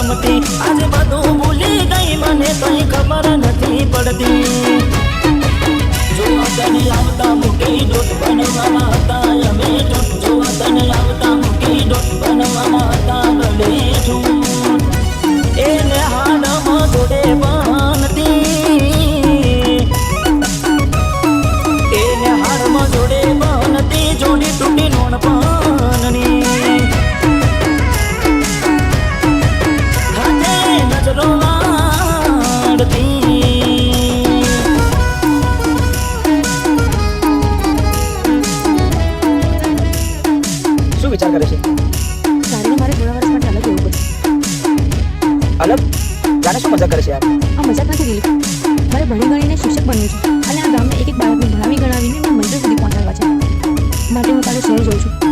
રમતી આજે બધું ભૂલી ગઈ મને કઈ ખબર નથી પડતી જોવા તને આવતા મૂકી ડોટ બનવાના હતા અમે જોવા તને આવતા મૂકી ડોટ બનવાના હતા ગળે ઠૂઠ એને હાડમાં જોડે બનતી એને હાડમાં જોડે બનતી જોડી તૂટી નોણ પાનની હાથે નજરો વાળતી શું વિચાર કરે છે તારીને મારે થોડા વર્ષ માટે અલગ રહેવું પડશે અલગ જાણે શું મજાક કરે છે યાર આ મજાક નથી દિલીપ મારે ભણી ગણીને શિક્ષક બનવું છે અને આ ગામને એક એક બાળકને ભણાવી ગણાવીને મેં મંજૂર સુધી પહોંચાડવા છે માટે હું કાલે શહેર જઉં છું